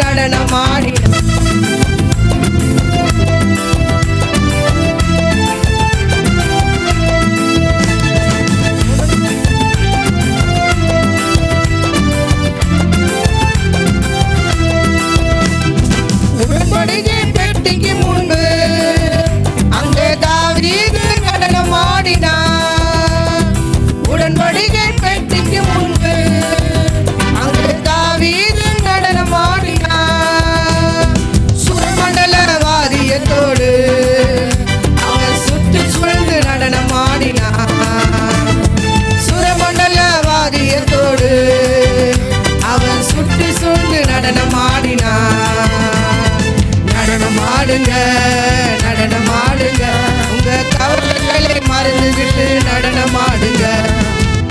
நடனமாடி உடன்படிக்கை பெட்டிக்கு முன்பு அங்கே தாவீது நடனமாடினார். உடன்படிக்கை பெட்டிக்கு முன்பு அங்கே தாவீது நடனமாடினார். சுரமண்டல வாரியத்தோடு அவன் சுற்றி சுழந்து நடனமாடினார். சுரமண்டல வாரியத்தோடு அவன் சுற்றி சுழந்து நடனமாடினார். நடனமாடுங்க நடனமாடுங்க உங்க கவலைகளை மறந்துவிட்டு நடனமாடுங்க.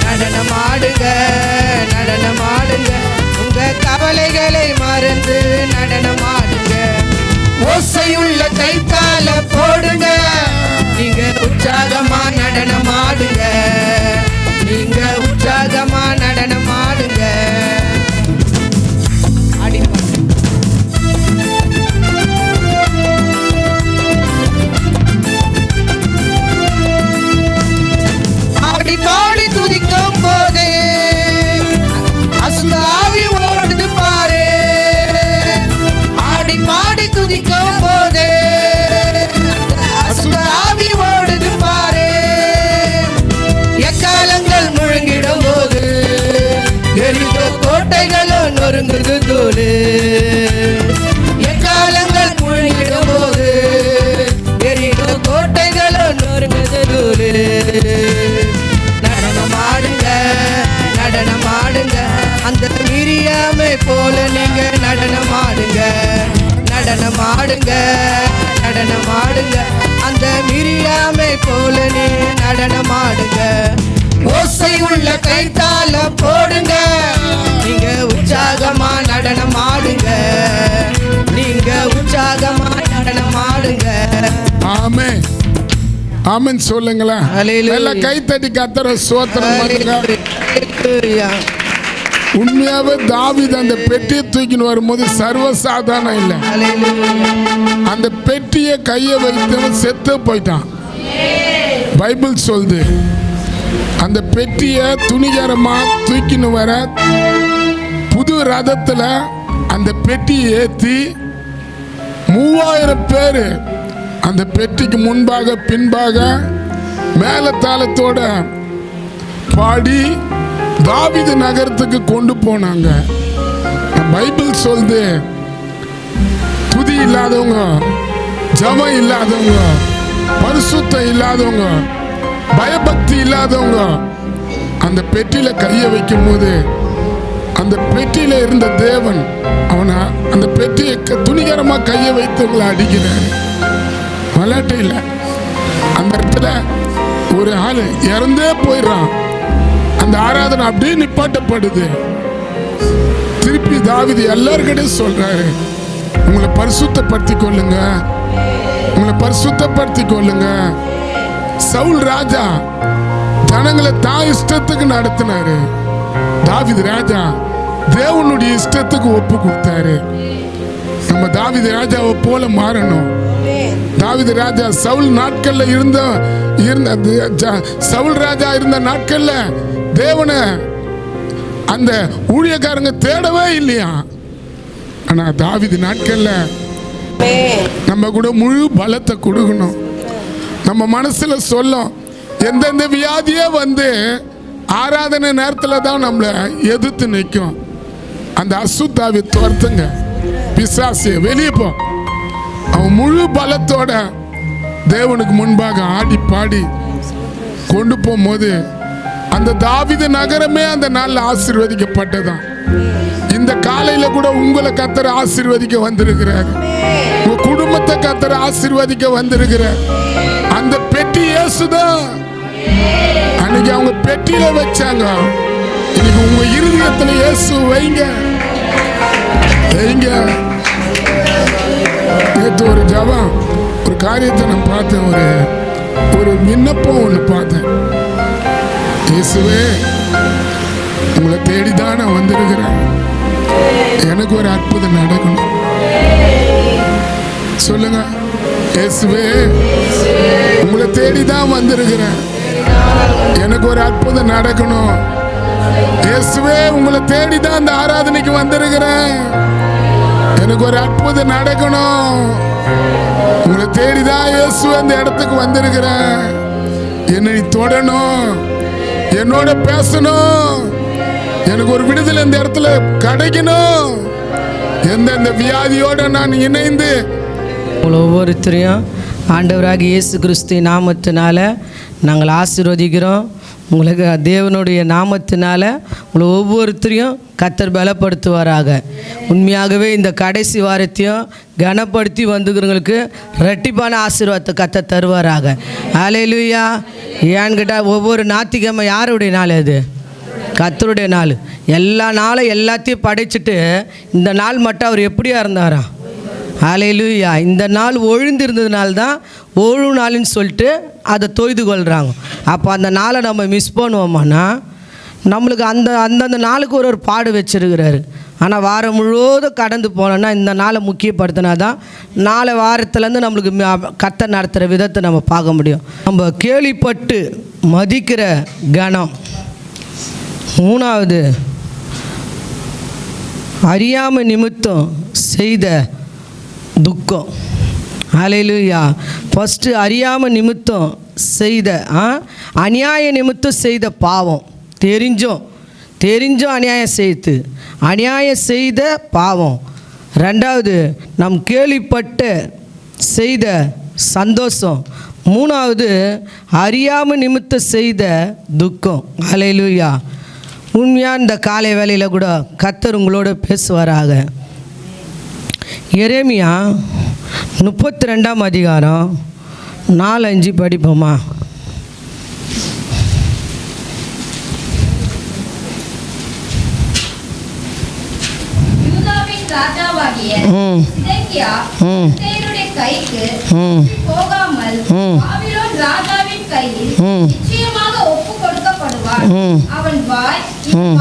நடனமாடுங்க நடனமாடுங்க உங்க கவலைகளை மறந்து நடனமாடுங்க. ஓசையுள்ள கைத்தால போடுங்க. நீங்க உற்சாகமா நடனமாடுங்க. நீங்க உற்சாகமா நடனமாடுங்க. ஆடி பாடி துதிக்கும் போதே அசுத்தாவி ஓடுது பாரு. ஆடி பாடி துதிக்கும் போதே அசுத்தாவி ஓடுது பாரு. எக்காலங்கள் முழங்கிடும் போது எரிதோ கோட்டைகளும் நொறுங்குது தோடு. எக்காலங்கள் முழங்கிடும் போது எரிதோ கோட்டைகளும் நொறுங்குது தோடு. நடனமாடுங்க நடனமாடுங்க அந்த மிரியாமை போல நீங்க நடனமாடுங்க. நடனமாடுங்க நடனமாடுங்க அந்த மிரியாமை போல நீ நடனமாடுங்க. ஓசை உள்ள கைத்தால போடுங்க. நீங்க உற்சாகமா நடனமாடுங்க. நீங்க உற்சாகமா நடனமாடுங்க. ஆமென் ஆமென் சொல்லுங்களேன். எல்லாம் கை தட்டி கர்த்தரை ஸ்தோத்திரம் பண்ணுங்க. உண்மையாவே தாவீது அந்த பெட்டியை தூக்கின்னு வரும்போது சர்வசாதாரணம் இல்லை. அந்த பெட்டியை கையை வைத்தவன் செத்து போயிட்டான். பைபிள் சொல்லுது அந்த பெட்டியை துணிகரமா தூக்கின்னு வர புது ரதத்துல அந்த பெட்டியை ஏற்றி 3000 பேரு அந்த பெட்டிக்கு முன்பாக பின்பாக மேலத்தாளத்தோட பாடி தாவீது நகரத்துக்கு கொண்டு போனாங்க. பைபிள் சொல்லுது துதி இல்லாதவங்க, ஜெபம் இல்லாதவங்க, பரிசுத்தம் இல்லாதவங்க, பயபக்தி இல்லாதவங்க அந்த பெட்டியில கையை வைக்கும் போது அந்த பெட்டியில இருந்த தேவன் அவனை அந்த பெட்டியை துணிகரமா கையை வைத்தவங்களை அடிக்கிறாரு. விளையாட்டு இல்லை. அந்த இடத்துல ஒரு ஆளு இறந்தே போயிடுறான். அந்த ஆராதனை அப்படியே நிப்பாட்டப்படுது. திருப்பி தாவீது எல்லார்கிட்டையும் சொல்றாரு, உங்களை பரிசுத்தப்படுத்தி கொள்ளுங்க, உங்களை பரிசுத்தப்படுத்தி கொள்ளுங்க. சவுல் ராஜா ஜனங்களை தான் இஷ்டத்துக்கு நடத்தினாரு. தாவீது ராஜா தேவனுடைய இஷ்டத்துக்கு ஒப்பு கொடுத்தாரு. நம்ம தாவீது ராஜாவை போல மாறணும். தாவீது ராஜா சவுல் நாட்கள்ல இருந்த சவுல் ராஜா இருந்த நாட்கள்ல தேவனை அந்த ஊழியக்காரங்க தேடவே இல்லையா. ஆனா தாவீது நாட்கள்ல நம்ம கூட முழு பலத்தை கொடுக்கணும். நம்ம மனசுல சொல்லும் எந்தெந்த வியாதியே வந்து ஆராதனை நேரத்துல தான் நம்மளை எதிர்த்து நிற்கும். அந்த அசுத்தாவி துரத்துங்க, பிசாசு வெளியே போ. அவன் முழு பலத்தோட தேவனுக்கு முன்பாக ஆடி பாடி கொண்டு போகும்போது அந்த தாவீது நகரமே அந்த நாள்ல ஆசீர்வதிக்கப்பட்டதான். இந்த காலையில கூட உங்களை கர்த்தர் ஆசீர்வதிக்க வந்திருக்கிறார். உங்க குடும்பத்தை கர்த்தர் ஆசீர்வதிக்க வந்திருக்கிறார். அந்த பெட்டி இயேசுதான். அன்னைக்கு அவங்க பெட்டியில வச்சாங்க, இன்னைக்கு உங்க இருதயத்துல இயேசு வைங்க வைங்க. நேற்று ஒரு ஜபம் ஒரு காரியத்தை நான் பார்த்தேன். ஒரு விண்ணப்பம் ஒன்று பார்த்தேன். இயேசுவே உங்களை தேடிதான் நான் வந்திருக்கிறேன். எனக்கு ஒரு அற்புதம் நடக்கணும். சொல்லுங்க, இயேசுவே உங்களை தேடி தான் வந்திருக்கிறேன், எனக்கு ஒரு அற்புதம் நடக்கணும். இயேசுவே உங்களை தேடி தான் அந்த ஆராதனைக்கு வந்திருக்கிறேன், எனக்கு ஒரு அற்புதம் நடக்கணும். உங்களை தேடிதான் இயேசுவே அந்த இடத்துக்கு வந்திருக்கிறேன், என்னை தொடணும், என்னோட பேசணும், எனக்கு ஒரு விடுதலை இந்த இடத்துல கிடைக்கணும். எந்தெந்த வியாதியோட நான் இணைந்து ஒவ்வொருத்தரையும் ஆண்டவராகிய இயேசு கிறிஸ்து நாமத்தினால நாங்கள் ஆசீர்வதிக்கிறோம். உங்களுக்கு தேவனுடைய நாமத்தினால உங்களை ஒவ்வொருத்தரையும் கர்த்தர் பலப்படுத்துவாராக. உண்மையாகவே இந்த கடைசி வாரத்தையும் கனப்படுத்தி வந்துக்கிறவங்களுக்கு ரெட்டிப்பான ஆசீர்வாதத்தை கர்த்தர் தருவாராக. ஹல்லேலூயா. ஏன்னு கேட்டால் ஒவ்வொரு ஞாயிற்றுக்கிழமை யாருடைய நாள் அது? கர்த்தருடைய நாள். எல்லா நாளும் எல்லாத்தையும் படைச்சிட்டு இந்த நாள் மட்டும் அவர் எப்படியா இருந்தாராம்? ஹல்லேலூயா. இந்த நாள் ஒழுந்திருந்ததுனால்தான் ஒழு நாள்னு சொல்லிட்டு அதை தொய்து கொள்கிறாங்க. அப்போ அந்த நாளை நம்ம மிஸ் பண்ணுவோமானா நம்மளுக்கு அந்தந்த நாளுக்கு ஒரு பாடு வச்சுருக்கிறாரு. ஆனால் வாரம் முழுவதும் கடந்து போனோன்னா இந்த நாளை முக்கியப்படுத்தினா தான் நாளை வாரத்துலேருந்து நம்மளுக்கு கர்த்தர் நடத்துகிற விதத்தை நம்ம பார்க்க முடியும். நம்ம கேள்விப்பட்டு மதிக்கிற கணம். மூணாவது, அறியாமை நிமித்தம் செய்த துக்கம். ஹல்லேலூயா. ஃபஸ்ட்டு அறியாமை நிமித்தம் செய்த அநியாய நிமித்தம் செய்த பாவம். தெரிஞ்சும் அநியாயம் செய்த பாவம். ரெண்டாவது, நம் கேள்விப்பட்ட செய்த சந்தோஷம். மூணாவது, அறியாமை நிமித்தம் செய்த துக்கம். ஹல்லேலூயா. உண்மையாக இந்த காலை வேளையில் கூட கர்த்தர் உங்களோட பேசுவாராக. எரேமியா 32ஆம் அதிகாரம் 4-5 படிப்போமா? ராஜாவாகிய சிதேக்கியா கர்த்தருடைய கைக்கு போகாமல் பாபிலோன் ராஜாவின் கையில் நிச்சயமாக ஒப்பு கொடுக்கப்படுவான். அவன்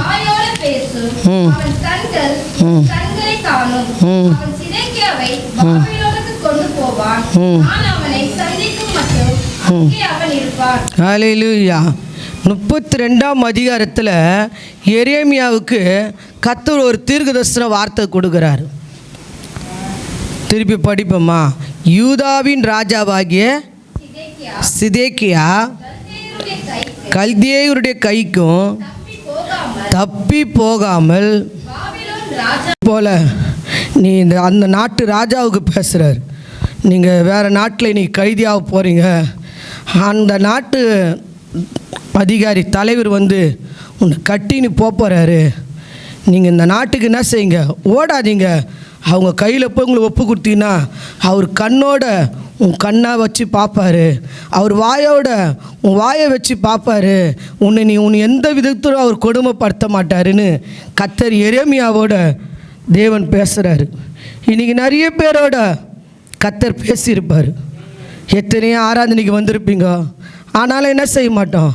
வாயோட பேசும், அவன் கண்களை காணும். அவன் சிதேக்கியாவை பாபிலோனுக்கு கொண்டு போவான். நான் அவனை சந்திக்கும் மட்டும் அங்கே அவன் இருப்பான். ஹல்லேலூயா. 32ஆம் அதிகாரத்தில் எரேமியாவுக்கு கர்த்தர் ஒரு தீர்க்கதரிசன வார்த்தை கொடுக்கிறார். திருப்பி படிப்போமா? யூதாவின் ராஜாவாகிய சிதேக்கியா கல்தேயருடைய கைக்கும் தப்பி போகாமல் போல நீ அந்த நாட்டு ராஜாவுக்கு பேசுகிறார். நீங்கள் வேறு நாட்டில் நீ கைதியாக போகிறீங்க. அந்த நாட்டு அதிகாரி தலைவர் உன்னை கட்டின்னு போகிறாரு. நீங்கள் இந்த நாட்டுக்கு என்ன செய்யுங்க, ஓடாதீங்க. அவங்க கையில் போய் உங்களை ஒப்பு கொடுத்தீங்கன்னா அவர் கண்ணோட உன் கண்ணை வச்சு பார்ப்பாரு, அவர் வாயோட உன் வாயை வச்சு பார்ப்பாரு. உன்னை எந்த விதத்திலும் அவர் கொடுமைப்படுத்த மாட்டாருன்னு கர்த்தர் எரேமியாவோட தேவன் பேசுகிறாரு. இன்றைக்கி நிறைய பேரோட கர்த்தர் பேசியிருப்பார். எத்தனையோ ஆராதனைக்கு வந்திருப்பீங்க, ஆனாலும் என்ன செய்ய மாட்டோம்,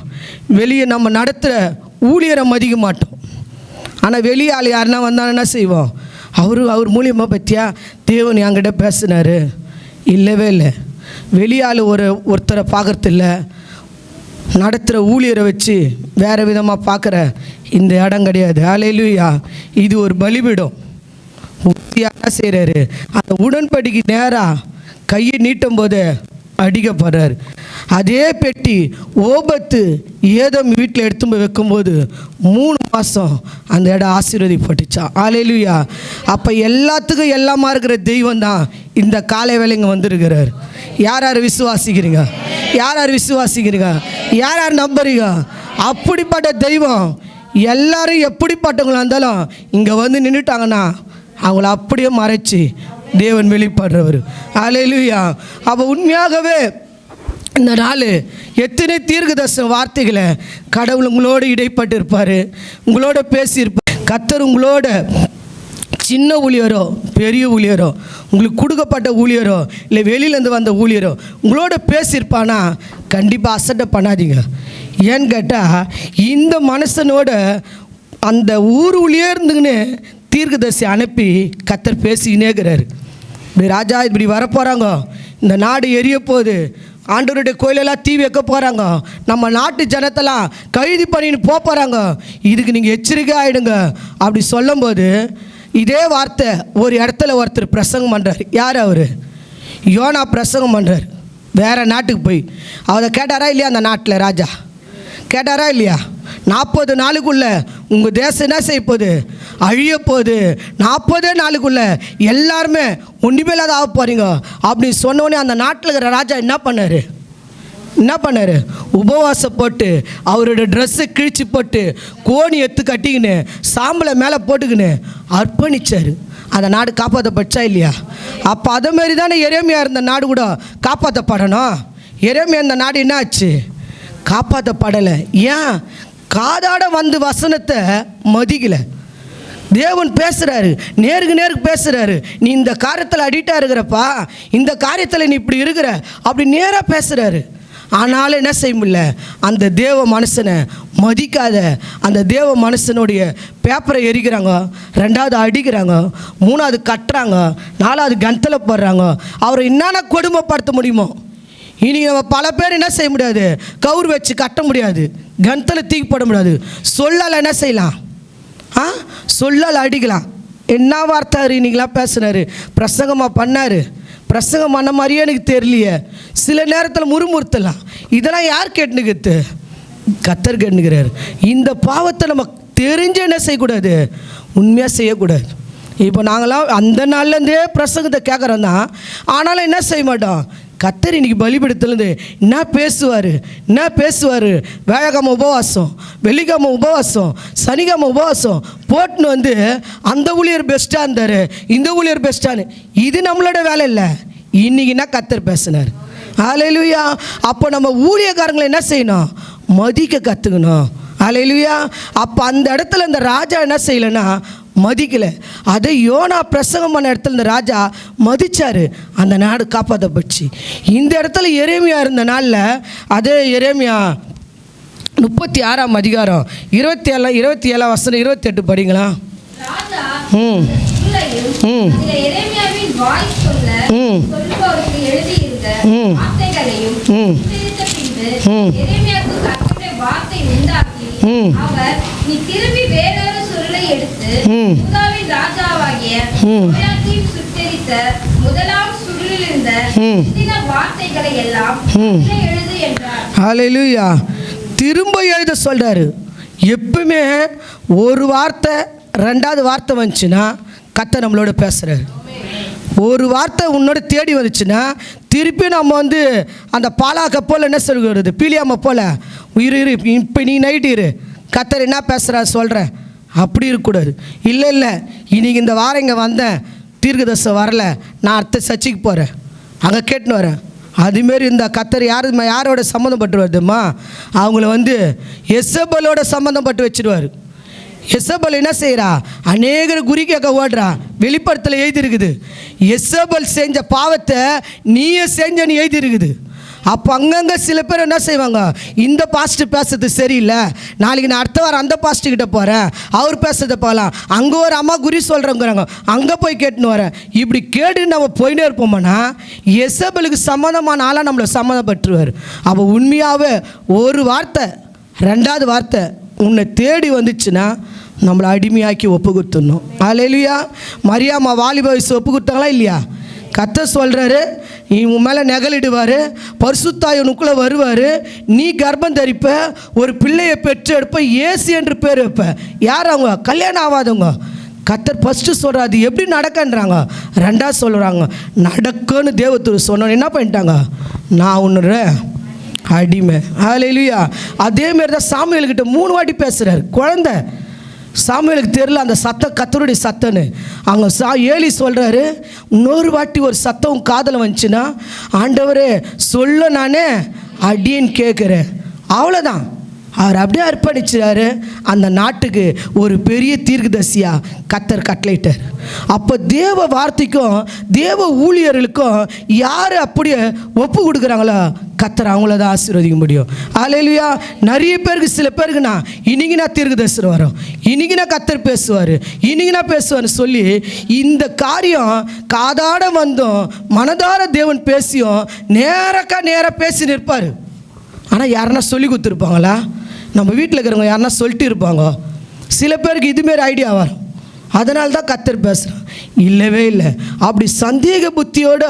வெளியே நம்ம நடத்துகிற ஊழியரை மதிக்க மாட்டோம். ஆனால் வெளியே ஆள் யாருன்னா வந்தாலும் என்ன செய்வோம், அவர் மூலியமாக பற்றியா தேவன் என்கிட்ட பேசினார். இல்லவே இல்லை. வெளியால் ஒருத்தரை பார்க்குறது இல்லை, நடத்துகிற ஊழியரை வச்சு வேறு விதமாக பார்க்குற இந்த இடம் கிடையாது. ஹல்லேலூயா. இது ஒரு பலிபீடம். என்ன செய்கிறாரு, அந்த உடன்படிக்கை நேராக கையை நீட்டும் போது அடிக்கப்படுறார். அதே பெட்டி ஓபத்து ஏதோம் வீட்டில் எடுத்து போய் வைக்கும்போது 3 மாதம் அந்த இடம் ஆசீர்வதிப்பட்டுச்சா. ஹல்லேலூயா. அப்போ எல்லாத்துக்கும் எல்லாமா இருக்கிற தெய்வம் தான் இந்த காலை வேளைங்க வந்திருக்கிறார். யார் யார் விசுவாசிக்கிறீங்க? யார் யார் நம்புறீங்க? அப்படிப்பட்ட தெய்வம் எல்லாரும் எப்படிப்பட்டவங்களா இருந்தாலும் இங்கே வந்து நின்றுட்டாங்கன்னா அவங்கள அப்படியே மறைச்சி தேவன் வெளிப்படுறவர். ஹல்லேலூயா. அப்போ உண்மையாகவே இந்த நாள் எத்தனை தீர்க்கதரிசன வார்த்தைகளை கடவுள் உங்களோடு இடைப்பட்டு இருப்பார், உங்களோட பேசியிருப்பார். கர்த்தர் உங்களோட சின்ன ஊழியரோ பெரிய ஊழியரோ, உங்களுக்கு கொடுக்கப்பட்ட ஊழியரோ இல்லை வெளியிலேருந்து வந்த ஊழியரோ உங்களோட பேசியிருப்பானா கண்டிப்பாக அசட்டை பண்ணாதீங்க. ஏன்னு கேட்டால் இந்த மனுஷனோட அந்த ஊர் ஊழியர் இருந்துங்கன்னு தீர்க்கதரிசி அனுப்பி கர்த்தர் பேசிக்கினே இருக்கிறாரு. இப்படி ராஜா இப்படி வரப்போகிறாங்க, இந்த நாடு எரிய போகுது, ஆண்டவருடைய கோயிலெல்லாம் தீ வைக்க போகிறாங்க, நம்ம நாட்டு ஜனத்தெல்லாம் கைது பண்ணின்னு போகிறாங்க, இதுக்கு நீங்கள் எச்சரிக்கை ஆகிடுங்க அப்படி சொல்லும்போது இதே வார்த்தை ஒரு இடத்துல ஒருத்தர் பிரசங்கம் பண்ணுறார். யார் அவர்? யோனா பிரசங்கம் பண்ணுறார். வேறு நாட்டுக்கு போய் அவரை கேட்டாரா இல்லையா? அந்த நாட்டில் ராஜா கேட்டாரா இல்லையா? 40 நாளுக்குள்ளே உங்கள் தேசம் என்ன செய்ய போகுது? அழிய போகுது. 40 நாளுக்குள்ளே எல்லாருமே ஒன்றுமே இல்லாத ஆக போகிறீங்க அப்படின்னு சொன்னோடனே அந்த நாட்டில் இருக்கிற ராஜா என்ன பண்ணார்? உபவாசம் போட்டு அவரோட ட்ரெஸ்ஸை கிழிச்சு போட்டு கோணி எடுத்து கட்டிக்கின்னு சாம்பலை மேலே போட்டுக்கின்னு அர்ப்பணிச்சார். அந்த நாடு காப்பாற்றப்பட்டா இல்லையா? அப்போ அதேமாரி தானே எரேமியா இருந்த நாடு கூட காப்பாற்றப்படணும். எரேமியா இந்த நாடு என்ன ஆச்சு? காப்பாற்றப்படலை. ஏன்? காதாட வந்து வசனத்தை மதிக்கலை. தேவன் பேசுகிறாரு, நேருக்கு பேசுகிறாரு. நீ இந்த காரியத்தில் அடிக்டாக இருக்கிறப்பா, இந்த காரியத்தில் நீ இப்படி இருக்கிற அப்படி நேராக பேசுகிறாரு. ஆனாலும் என்ன செய்ய முடியல? அந்த தேவ மனுஷனை மதிக்காத அந்த தேவ மனுஷனுடைய பேப்பரை எரிக்கிறாங்க, 2வது அடிக்கிறாங்க, 3வது கட்டுறாங்க, 4வது கந்தத்தில் போடுறாங்க. அவரை என்னென்ன கொடுமைப்படுத்த முடியுமோ. இனி நம்ம பல பேர் என்ன செய்ய முடியாது? கவுர் வச்சு கட்ட முடியாது, கந்தத்தில் தூக்கி போட முடியாது. சொல்லால் என்ன செய்யலாம்? சொல்லால் அடிக்கலாம். என்ன வார்த்தை இன்னைக்கெலாம் பேசுனார், பிரசங்கமாக பண்ணார். பிரசங்கம் பண்ண மாதிரியே எனக்கு தெரியலையே. சில நேரத்தில் முறுமுறுத்தலாம். இதெல்லாம் யார் கேட்டுனுக்கிறது? கர்த்தர் கேட்டுனுக்கிறார். இந்த பாவத்தை நம்ம தெரிஞ்சு என்ன செய்யக்கூடாது? உண்மையாக செய்யக்கூடாது. இப்போ நாங்களாம் அந்த நாள்லேருந்தே பிரசங்கத்தை கேட்குறோம் தான், ஆனாலும் என்ன செய்ய மாட்டோம்? கர்த்தர் இன்னைக்கு பலிபீடத்துலேருந்து என்ன பேசுவார்? வேலைக்கிழமை உபவாசம், வெள்ளிக்கிழமை உபவாசம், சனிக்கிழமை உபவாசம் போட்டுன்னு வந்து அந்த ஊழியர் பெஸ்ட்டாக இருந்தார், இந்த ஊழியர் பெஸ்ட்டான்னு. இது நம்மளோட வேலை இல்லை. இன்றைக்கினா கர்த்தர் பேசினார். ஹல்லேலூயா. அப்போ நம்ம ஊழியக்காரங்களை என்ன செய்யணும்? மதிக்க கற்றுக்கணும். ஹல்லேலூயா. அப்போ அந்த இடத்துல இந்த ராஜா என்ன செய்யலைன்னா மதிக்கலை. அதை யோனா பிரசங்கம் பண்ண இடத்துல இந்த ராஜா மதித்தார். அந்த நாடு காப்பாற்றப்பட்டுச்சு. இந்த இடத்துல எரேமியா இருந்த நாளில் அதே எரேமியா 36ஆம் அதிகாரம் 27 வசனம் 28 படிங்களா? அவர் நீ திரும்பி வேறொரு சுருளை எடுத்து யூதாவின் ராஜாவாகிய யோயாக்கீம் சுட்டெரித்த முதலாம் சுருளில் இருந்த சில வார்த்தைகளை எல்லாம் எழுது என்றார். ஹல்லேலூயா. திரும்ப எழுத சொல்றாரு. எப்பவுமே ஒரு வார்த்தை 2வது வார்த்தை வந்துச்சுன்னா கர்த்தர் நம்மளோட பேசுறாரு. ஒரு வார்த்தை உன்னோட தேடி வந்துச்சுன்னா திருப்பி நம்ம வந்து அந்த பாலாக்க போல் என்ன சொல்கிறது? பீலியாம போல் இரு இப்போ நீ நைட்டு இரு, கர்த்தர் என்ன பேசுகிறா சொல்கிறேன் அப்படி இருக்கக்கூடாது. இல்லை இன்னைக்கு இந்த வாரம் இங்கே வந்தேன், தீர்க்கதரிசி வரல, நான் அடுத்த சர்ச்சுக்கு போகிறேன், அங்கே கேட்டுன்னு வரேன். அதுமாரி இந்த கர்த்தர் யாரோட சம்மந்தப்பட்டு வருதுமா? அவங்கள வந்து எசபலோட சம்மந்தப்பட்டு வச்சுருவார். எசபல் என்ன செய்கிறா? அநேகர் குறி கேட்க ஓடுறா. வெளிப்படத்தில் எழுதியிருக்குது, எசபல் செஞ்ச பாவத்தை நீயே செஞ்சன்னு எழுதியிருக்குது. அப்போ அங்கங்கே சில பேர் என்ன செய்வாங்க? இந்த பாஸ்ட்டு பேசுறது சரியில்லை, நாளைக்கு நான் அடுத்த வாரம் அந்த பாஸ்ட்டுக்கிட்ட போகிறேன், அவர் பேசுறதை போகலாம், அங்கே ஒரு அம்மா குறி சொல்கிறவங்கிறாங்க, அங்கே போய் கேட்டுன்னு வரேன். இப்படி கேட்டு நம்ம போயினே இருப்போம்னா எசபலுக்கு சம்மந்தமான ஆளாக நம்மளை சம்மந்தப்பட்டுருவார். அப்போ உண்மையாகவே ஒரு வார்த்தை 2வது வார்த்தை உன்னை தேடி வந்துச்சுன்னா நம்மளை அடிமையாக்கி ஒப்பு கொடுத்துடணும். ஹல்லேலூயா. மரியாமா வாலிப வயசு ஒப்பு கொடுத்தாங்களா இல்லையா? கர்த்தர் சொல்கிறாரு, நீ உன் மேலே நகலிடுவார், பரிசுத்தாயனுக்குள்ளே வருவார், நீ கர்ப்பம் தரிப்ப, ஒரு பிள்ளையை பெற்று எடுப்ப, இயேசு என்று பேர் வைப்ப. யார் அவங்க? கல்யாணம் ஆகாதவங்க. கர்த்தர் ஃபஸ்ட்டு சொல்கிறார் அது எப்படி நடக்கன்றாங்க. 2வது சொல்கிறாங்க நடக்குன்னு தேவதூதர் சொன்னோன்னு என்ன பண்ணிட்டாங்க? நான் உன்னோட அடிமை. ஹல்லேலூயா. அதேமாரி தான் சாமுவேல்கிட்ட 3 வாட்டி பேசுகிறார். குழந்தை சாமுவேலுக்கு தெரியல அந்த சத்தம் கர்த்தருடைய சத்தம்னு. அங்கே ஏலி சொல்கிறாரு, இன்னொரு வாட்டி ஒரு சத்தம் காதில் வந்துச்சுன்னா ஆண்டவரே சொல்ல நானே அடின்னு கேட்குறேன். அவ்வளோதான். அவர் அப்படியே அர்ப்பணிச்சாரு. அந்த நாட்டுக்கு ஒரு பெரிய தீர்க்கதரிசியாக கர்த்தர் கட்டளையிட்டார். அப்போ தேவ வார்த்தைக்கும் தேவ ஊழியர்களுக்கும் யார் அப்படியே ஒப்பு கொடுக்குறாங்களோ கர்த்தர் அவங்கள தான் ஆசீர்வதிக்க முடியும். அல்லேலூயா. நிறைய பேருக்கு, சில பேருக்கு நான் இன்னைக்கு நான் தீர்க்கதரிசனம் வரும், இன்னைக்கு நான் கர்த்தர் பேசுவார், இன்னைக்கு நான் பேசுவார்னு சொல்லி இந்த காரியம் காதாட வந்தும் மனதார தேவன் பேசியும் நேராக பேசி நிற்பார். ஆனால் யாருன்னா சொல்லி கொடுத்துருப்பாங்களா? நம்ம வீட்டில் இருக்கிறவங்க யாருன்னா சொல்லிட்டு இருப்பாங்க. சில பேருக்கு இதுமாரி ஐடியா வரும், அதனால தான் கர்த்தர் பேசுகிறான். இல்லவே இல்லை. அப்படி சந்தேக புத்தியோடு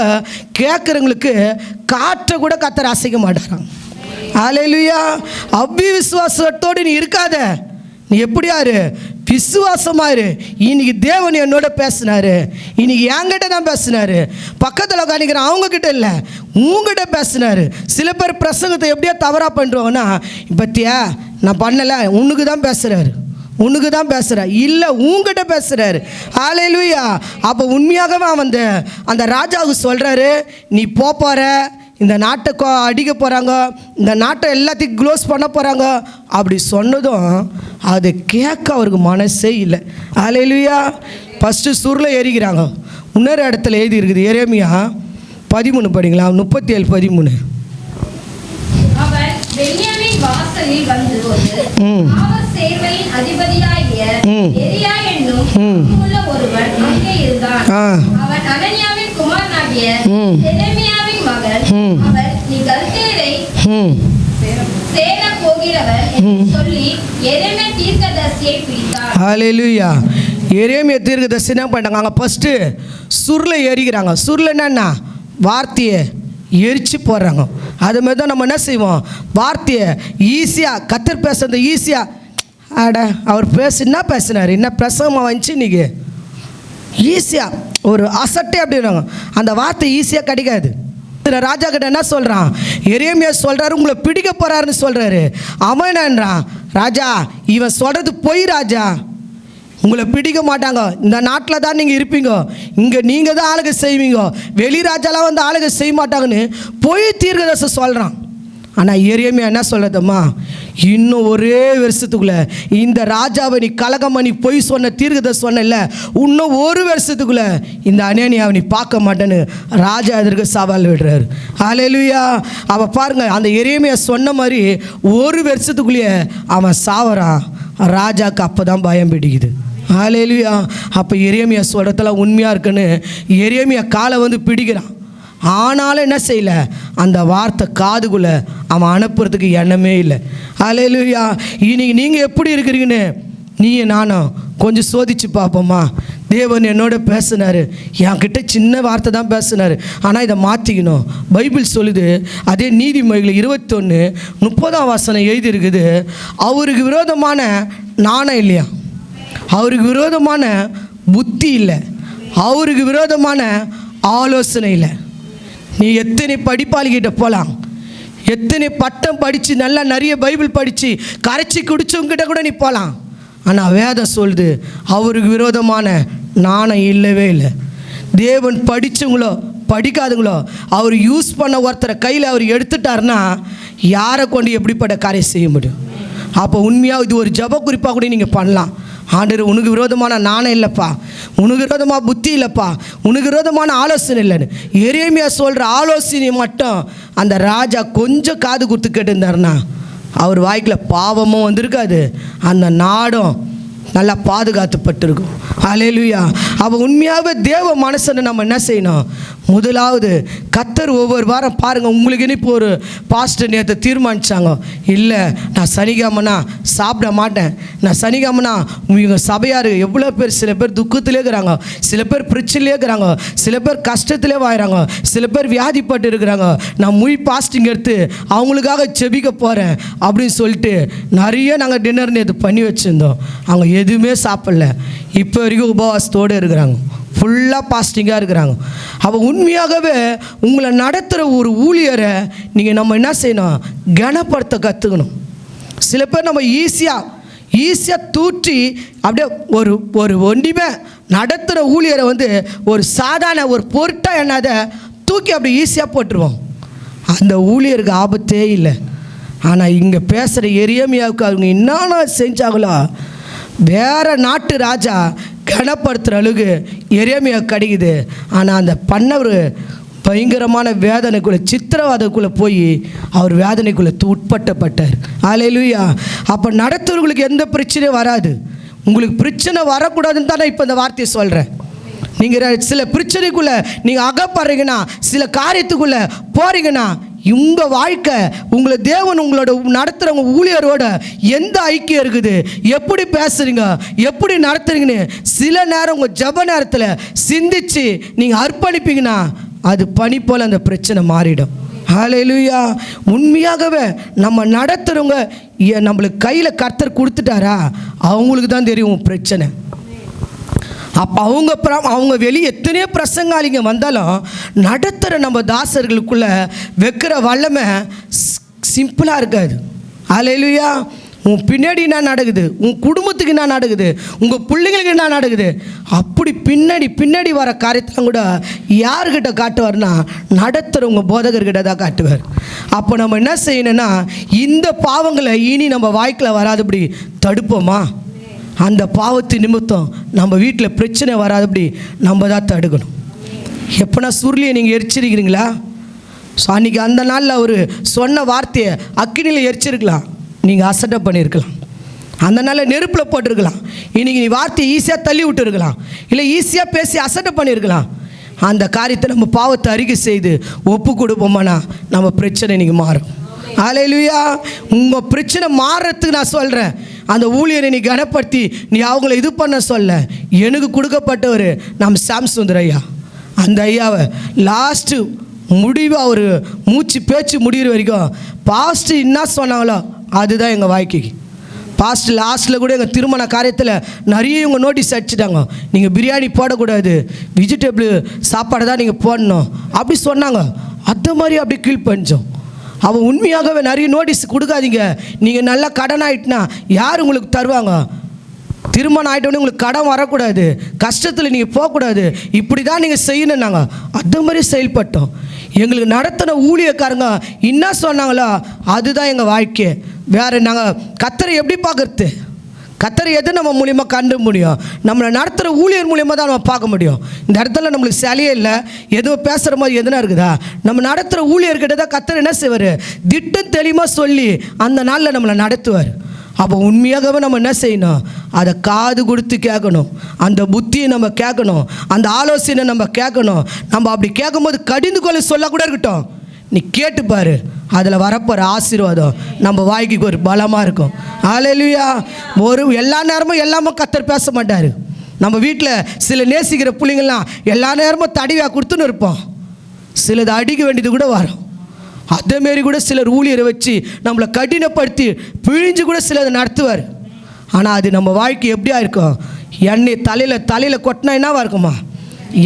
கேட்குறவங்களுக்கு காற்றை கூட கர்த்தர் அசைக்க மாட்டாராம். அல்லேலூயா. அவிசுவாசத்தோடு நீ இருக்காத, நீ எப்படியாரு விசுவாசமாயிரு. இன்னைக்கு தேவன் என்னோட பேசினாரு, இன்னைக்கு என்கிட்ட தான் பேசினாரு. பக்கத்தில் காணிக்கிறேன் அவங்கக்கிட்ட இல்லை, உங்ககிட்ட பேசினாரு. சில பேர் பிரசங்கத்தை எப்படியா தவறாக பண்ணுறோன்னா, பத்தியா நான் பண்ணலை, உனக்கு தான் பேசுகிறாரு, உனக்கு தான் பேசுகிறார், இல்லை உங்ககிட்ட பேசுகிறாரு. அல்லேலூயா. அப்போ உண்மையாகவே வந்து அந்த ராஜாவுக்கு சொல்கிறாரு, நீ போகிற இந்த நாட்டை அடிக்க போகிறாங்க, இந்த நாட்டை எல்லாத்தையும் க்ளோஸ் பண்ண போகிறாங்க. அப்படி சொன்னதும் அதை கேட்க அவருக்கு மனசே இல்லை. அல்லேலூயா. ஃபஸ்ட்டு சுருளை எரிக்கிறாங்க. இன்னொரு இடத்துல எழுதி இருக்குது, எரேமியா 13 படிங்களா, 37:13. அவன் பென்யாமீன் வாசலில் வந்தபோது காவல் சேவையின் அதிபதியாகிய எரியா என்னும் உள்ள ஒருவன் அங்கே இருந்தான். அவன் அனனியாவின் குமாரனாகிய செலமியாவின் மகன். அவர் நீ கல்தேயரை சேர போகிறவர் என்று சொல்லி எரேமியா தீர்க்கதரிசியை பிடித்தார். ஹல்லேலூயா. எரேமியா தீர்க்கதரிசி என்ன பண்ணிட்டாங்க? அங்கே ஃபஸ்ட்டு சுருளை எரிக்கிறாங்க. சுருள் என்னன்னா வார்த்தையை எரிச்சு போடுறாங்க. அது மாதிரி தான் நம்ம என்ன செய்வோம், வார்த்தையை ஈஸியாக கர்த்தர் பேசுறது ஈஸியாக, ஆட அவர் என்ன பேசினார், என்ன பிரசவமாக வந்துச்சு இன்றைக்கி, ஈஸியாக ஒரு அசட்டே அப்படின்னாங்க. அந்த வார்த்தை ஈஸியாக கிடைக்காது. ராஜா கிட்ட என்ன சொல்கிறான், எரேமியா சொல்கிறாரு உங்களை பிடிக்க போகிறாருன்னு சொல்கிறாரு. அவன் என்னன்றான், ராஜா இவன் சொல்கிறது பொய் ராஜா, உங்களை பிடிக்க மாட்டாங்க, இந்த நாட்டில் தான் நீங்கள் இருப்பீங்க, இங்கே நீங்கள் தான் ஆளுகை செய்வீங்க, வெளி ராஜாலாம் வந்து ஆளுகை செய்ய மாட்டாங்கன்னு போய் தீர்க்கதரிசனம் சொல்கிறான். ஆனால் எரேமியா என்ன சொல்கிறதம்மா, இன்னும் ஒரே வருஷத்துக்குள்ளே இந்த ராஜாவை நீ கலகம் பண்ணி பொய் சொன்ன தீர்க்கதரிசனம் சொன்ன, இன்னும் ஒரு வருஷத்துக்குள்ளே இந்த அனனியாவை நீ பார்க்க மாட்டேன்னு ராஜா எதற்கு சவால் விடுறாரு. அல்லேலூயா. அவள் பாருங்கள், அந்த எரேமியா சொன்ன மாதிரி ஒரு வருஷத்துக்குள்ளேயே அவன் சாவறான். ராஜாவுக்கு அப்போ தான் பயம் பிடிக்குது. அல்லேலூயா. அப்போ எரேமியா சொல்கிறதெல்லாம் உண்மையாக இருக்குன்னு எரேமியா காலை வந்து பிடிக்கிறான். ஆனாலும் என்ன செய்யல, அந்த வார்த்தை காதுக்குள்ளே அவன் அனுப்புறதுக்கு எண்ணமே இல்லை. அல்லேலூயா. இன்னைக்கு நீங்கள் எப்படி இருக்கிறீங்கன்னு நீயும் நானும் கொஞ்சம் சோதிச்சு பார்ப்போம்மா. தேவன் என்னோட பேசினார், என்கிட்ட சின்ன வார்த்தை தான் பேசினார், ஆனால் இதை மாற்றிக்கணும். பைபிள் சொல்லுது, அதே நீதிமொழிகள் 21:30 எழுதியிருக்குது, அவருக்கு விரோதமான நாணம் இல்லையா, அவருக்கு விரோதமான புத்தி இல்லை, அவருக்கு விரோதமான ஆலோசனை இல்லை. நீ எத்தனை படிப்பாளிகிட்ட போகலாம், எத்தனை பட்டம் படித்து நல்லா நிறைய பைபிள் படித்து கரைச்சி குடிச்சவங்கிட்ட கூட நீ போகலாம், ஆனால் வேதம் சொல்லுது அவருக்கு விரோதமான நாணம் இல்லவே இல்லை. தேவன் படித்தவங்களோ படிக்காதவங்களோ அவர் யூஸ் பண்ண ஒருத்தரை கையில் அவர் எடுத்துட்டாருன்னா யாரை கொண்டு எப்படிப்பட்ட காரியம் செய்ய முடியும்? அப்போ உண்மையாக இது ஒரு ஜப குறிப்பாக கூட நீங்கள் பண்ணலாம். ஆண்டவர் உனக்கு விரோதமான நாணம் இல்லைப்பா, உனக்கு விரோதமாக புத்தி இல்லைப்பா, உனக்கு விரோதமான ஆலோசனை இல்லைன்னு எரேமியா சொல்கிற ஆலோசனை மட்டும் அந்த ராஜா கொஞ்சம் காது கொடுத்து கேட்டுருந்தாருன்னா அவர் வாய்க்கில் பாவமும் வந்திருக்காது, அந்த நாடும் நல்லா பாதுகாத்துப்பட்டிருக்கும். அல்லேலூயா. அப்போ உண்மையாகவே தேவ மனுஷனை நம்ம என்ன செய்யணும், முதலாவது கர்த்தர் ஒவ்வொரு வாரம் பாருங்கள், உங்களுக்கு இப்போ ஒரு பாஸ்டர் நேற்று தீர்மானித்தாங்க, இல்லை நான் சனிக்கிழமைனா சாப்பிட மாட்டேன், நான் சனிக்கிழமைனா இவங்க சபையார் எவ்வளோ பேர், சில பேர் துக்கத்திலே இருக்கிறாங்க, சில பேர் பிரச்சனையிலே இருக்கிறாங்க, சில பேர் கஷ்டத்திலே வாயிறாங்க, சில பேர் வியாதிப்பட்டு இருக்கிறாங்க, நான் பாஸ்டிங் எடுத்து அவங்களுக்காக செபிக்க போகிறேன் அப்படின்னு சொல்லிட்டு நிறைய நாங்கள் டின்னர் நேற்று பண்ணி வச்சுருந்தோம். அவங்க எதுவுமே சாப்பிடல, இப்போ வரைக்கும் உபவாசத்தோடு இருக்கிறாங்க, ஃபுல்லாக பாஸ்டிங்காக இருக்கிறாங்க. அப்போ உண்மையாகவே உங்களை நடத்துகிற ஒரு ஊழியரை நீங்கள் நம்ம என்ன செய்யணும், கனப்படுத்த கற்றுக்கணும். சில பேர் நம்ம ஈஸியாக தூற்றி அப்படியே ஒரு ஒரு ஒன்றுமே நடத்துகிற ஊழியரை வந்து ஒரு சாதாரண ஒரு பொருட்டாக என்னதை தூக்கி அப்படி ஈஸியாக போட்டுருவோம். அந்த ஊழியருக்கு ஆபத்தே இல்லை. ஆனால் இங்கே பேசுகிற எரேமியாவுக்கு அவங்க என்னென்ன செஞ்சாங்களோ வேறு நாட்டு ராஜா கனப்படுத்துகிற அளவுக்கு எரேமியா கிடைக்குது. ஆனால் அந்த பண்ணவர் பயங்கரமான வேதனைக்குள்ளே, சித்திரவதைக்குள்ளே போய் அவர் வேதனைக்குள்ளே உட்பட்டப்பட்டார். அல்லேலூயா. அப்போ நடத்துறவங்களுக்கு எந்த பிரச்சனையும் வராது. உங்களுக்கு பிரச்சனை வரக்கூடாதுன்னு தான் நான் இப்போ இந்த வார்த்தையை சொல்கிறேன். நீங்கள் சில பிரச்சனைக்குள்ளே நீங்கள் அகப்படுறீங்கன்னா, சில காரியத்துக்குள்ளே போகிறீங்கன்னா, உங்கள் வாழ்க்கை, உங்களை தேவன் உங்களோட நடத்துகிறவங்க ஊழியரோட எந்த ஐக்கியம் இருக்குது, எப்படி பேசுகிறீங்க, எப்படி நடத்துறீங்கன்னு சில நேரம் உங்கள் ஜப நேரத்தில் சிந்திச்சு நீங்கள் அர்ப்பணிப்பீங்கன்னா அது பனி போல் அந்த பிரச்சனை மாறிடும். ஹல்லேலூயா. உண்மையாகவே நம்ம நடத்துகிறவங்க நம்மளுக்கு கையில் கர்த்தர் கொடுத்துட்டாரா, அவங்களுக்கு தான் தெரியும் பிரச்சனை. அப்போ அவங்க வெளியே எத்தனையோ பிரசங்காலிங்க வந்தாலும் நடத்துகிற நம்ம தாசர்களுக்குள்ளே வைக்கிற வல்லமை சிம்பிளாக இருக்காது. அல்லேலூயா. உன் பின்னாடி என்ன நடக்குது, உன் குடும்பத்துக்கு என்ன நடக்குது, உங்கள் பிள்ளைங்களுக்கு என்ன நடக்குது, அப்படி பின்னாடி வர காரியத்தெல்லாம் கூட யார்கிட்ட காட்டுவார்னா நடத்துகிறவங்க போதகர்கிட்ட தான் காட்டுவார். அப்போ நம்ம என்ன செய்யணும்னா, இந்த பாவங்களை இனி நம்ம வாழ்க்கையில் வராதபடி தடுப்போமா? அந்த பாவத்து நிமித்தம் நம்ம வீட்டில் பிரச்சனை வராதபடி நம்ம தான் தடுக்கணும். எப்போனா சுருளியை நீங்கள் எரிச்சிருக்கிறீங்களா? ஸோ அன்றைக்கி அந்த நாளில் அவர் சொன்ன வார்த்தையை அக்கினியில் எரிச்சிருக்கலாம், நீங்கள் அசட்டை பண்ணியிருக்கலாம். அந்த நாளில் நெருப்பில் போட்டிருக்கலாம். இன்றைக்கி நீ வார்த்தையை ஈஸியாக தள்ளி விட்டுருக்கலாம், இல்லை ஈஸியாக பேசி அசட்டை பண்ணியிருக்கலாம். அந்த காரியத்தை நம்ம பாவத்தை அறிக்கை செய்து ஒப்பு கொடுப்போமானா நம்ம பிரச்சனை இன்றைக்கி மாறும். அல்லேலூயா. உங்கள் பிரச்சனை மாறுறதுக்கு நான் சொல்கிறேன், அந்த ஊழியரை நீ கனப்படுத்தி நீ அவங்கள இது பண்ண சொல்ல. எனக்கு கொடுக்கப்பட்டவர் நம்ம சாம்சுந்தர் ஐயா. அந்த ஐயாவை லாஸ்ட்டு முடிவு அவர் மூச்சு பேச்சு முடிகிற வரைக்கும் பாஸ்ட்டு என்ன சொன்னாங்களோ அதுதான் எங்கள் வாழ்க்கைக்கு. பாஸ்ட் லாஸ்ட்டில் கூட எங்கள் திருமண காரியத்தில் நிறைய இவங்க நோட்டீஸ் அடிச்சிட்டாங்க, நீங்கள் பிரியாணி போடக்கூடாது, வெஜிடபிள் சாப்பாடு தான் நீங்கள் போடணும் அப்படி சொன்னாங்க. அந்த மாதிரி அப்படி கீழ் பண்ணிச்சோம். அவன் உண்மையாகவே நிறைய நோட்டீஸ் கொடுக்காதீங்க, நீங்கள் நல்லா கடன் ஆகிட்டுனா யார் உங்களுக்கு தருவாங்க, திருமணம் ஆகிட்டோன்னே உங்களுக்கு கடன் வரக்கூடாது, கஷ்டத்தில் நீங்கள் போகக்கூடாது, இப்படி தான் நீங்கள் செய்யணும். நாங்கள் அந்த மாதிரி செயல்பட்டோம். எங்களுக்கு நடத்தின ஊழியக்காரங்க என்ன சொன்னாங்களோ அதுதான் எங்கள் வாழ்க்கை. வேறு நாங்கள் கர்த்தரை எப்படி பார்க்குறது, கர்த்தரை எது நம்ம மூலியமாக கண்டு முடியும், நம்மளை நடத்துகிற ஊழியர் மூலியமாக தான் நம்ம பார்க்க முடியும். இந்த இடத்துல நம்மளுக்கு சிலையே இல்லை, எதுவும் பேசுகிற மாதிரி எதுனா இருக்குதா? நம்ம நடத்துகிற ஊழியர்கிட்ட தான் கர்த்தர் என்ன செய்வார், திட்டம் தெளிவாக சொல்லி அந்த நாளில் நம்மளை நடத்துவார். அப்போ உண்மையாகவே நம்ம என்ன செய்யணும், அதை காது கொடுத்து கேட்கணும், அந்த புத்தியை நம்ம கேட்கணும், அந்த ஆலோசனை நம்ம கேட்கணும். நம்ம அப்படி கேட்கும்போது கடிந்து கொள்ள சொல்லக்கூட இருக்கட்டும், நீ கேட்டுப்பார், அதில் வரப்போகிற ஆசீர்வாதம் நம்ம வாழ்க்கைக்கு ஒரு பலமாக இருக்கும். அல்லேலூயா. எல்லா நேரமும் எல்லாமே கர்த்தர் பேச மாட்டார். நம்ம வீட்டில் சில நேசிக்கிற பிள்ளைங்கள்லாம் எல்லா நேரமும் தடிவாக கொடுத்துன்னு இருப்போம், சிலது அடிக்க வேண்டியது கூட வரும். அதேமாரி கூட சிலர் ஊழியரை வச்சு நம்மளை கடினப்படுத்தி பிழிஞ்சு கூட சிலதை நடத்துவார். ஆனால் அது நம்ம வாழ்க்கை எப்படியா இருக்கும், எண்ணெய் தலையில் கொட்டினா என்னவா இருக்குமா,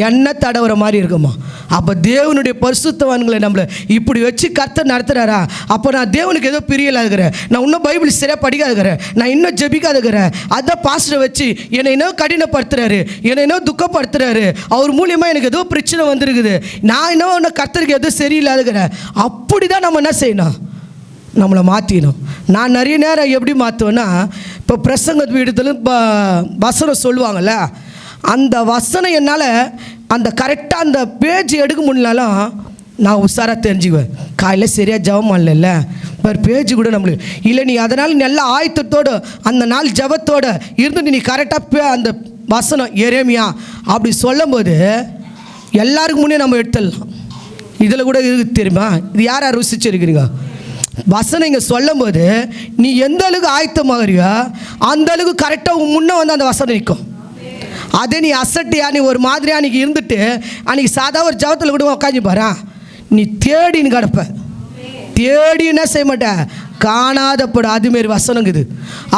எண்ணெய் தடவுற மாதிரி இருக்குமா. அப்போ தேவனுடைய பரிசுத்தவான்களை நம்மளை இப்படி வச்சு கர்த்தர் நடத்துகிறாரா, அப்போ நான் தேவனுக்கு ஏதோ பிரியலாகிறேன், நான் இன்னும் பைபிள் சரியாக படிக்காதுக்கிறேன், நான் இன்னும் ஜெபிக்காதுக்கிறேன், அதான் பாஸ்டரை வச்சு என்னை இன்னும் கடினப்படுத்துகிறாரு, என்னை இன்னும் துக்கப்படுத்துகிறாரு, அவர் மூலியமாக எனக்கு ஏதோ பிரச்சனை வந்துருக்குது, நான் இன்னும் கர்த்தருக்கு எதுவும் சரியில்லாதுக்கிறேன். அப்படி தான் நம்ம என்ன செய்யணும், நம்மளை மாற்றிக்கணும். நான் நிறைய நேரம் எப்படி மாற்றுவேன்னா, இப்போ பிரசங்க வீடுதலும் வசனம் சொல்லுவாங்கள்ல, அந்த வசனம் என்னால் அந்த கரெக்டாக அந்த பேஜ் எடுக்க முடியலனாலும் நான் உஷாராக தெரிஞ்சுக்குவேன். காலையில் சரியாக ஜபம் பண்ணல ஒரு பேஜ் கூட நம்மளுக்கு இல்லை, நீ அதனால் நல்ல ஆயத்தத்தோடு அந்த நாள் ஜபத்தோடு இருந்துட்டு நீ கரெக்டாக அந்த வசனம் எரேமியா அப்படி சொல்லும்போது எல்லாருக்கும் முன்னே நம்ம எடுத்துடலாம். இதில் கூட இருக்குது தெரியுமா, இது யார் யார் ருசிச்சிருக்கிறீங்க, வசனம் இங்கே சொல்லும்போது நீ எந்த அளவுக்கு ஆயத்தமாகறியோ அந்த அளவுக்கு கரெக்டாக முன்னே வந்து அந்த வசனம் நிற்கும். அதே நீ அசட்டியா நீ ஒரு மாதிரியா அன்றைக்கி இருந்துட்டு அன்றைக்கி சாதா ஒரு ஜபத்தில் கூட உட்காந்து பாரு, நீ தேடின்னு கிடப்ப, தேடி என்ன செய்ய மாட்டேன், காணாதப்படும். அதுமாரி வசனங்குது.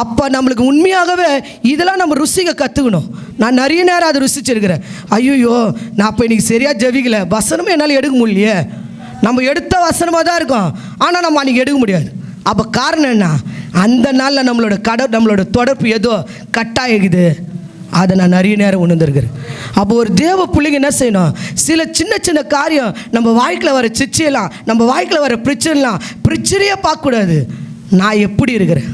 அப்போ நம்மளுக்கு உண்மையாகவே இதெல்லாம் நம்ம ருசிக்க கற்றுக்கணும். நான் நிறைய நேரம் அதை ருசிச்சிருக்கிறேன். ஐயோ நான் இப்போ இன்றைக்கி சரியாக ஜபிக்கலை, வசனமே என்னால் எடுக்க முடியலையே, நம்ம எடுத்த வசனமாக தான் இருக்கும், ஆனால் நம்ம அன்றைக்கி எடுக்க முடியாது. அப்போ காரணம் என்ன, அந்த நாளில் நம்மளோட தொடர்பு ஏதோ கட்டாயிருக்குது. அதை நான் நிறைய நேரம் உணர்ந்துருக்கிறேன். அப்போ ஒரு தேவ பிள்ளைங்க என்ன செய்யணும், சில சின்ன சின்ன காரியம் நம்ம வாழ்க்கையில் வர சிச்சையெல்லாம், நம்ம வாழ்க்கையில் வர பிரச்சனைலாம் பிரச்சனையே பார்க்கக்கூடாது. நான் எப்படி இருக்கிறேன்,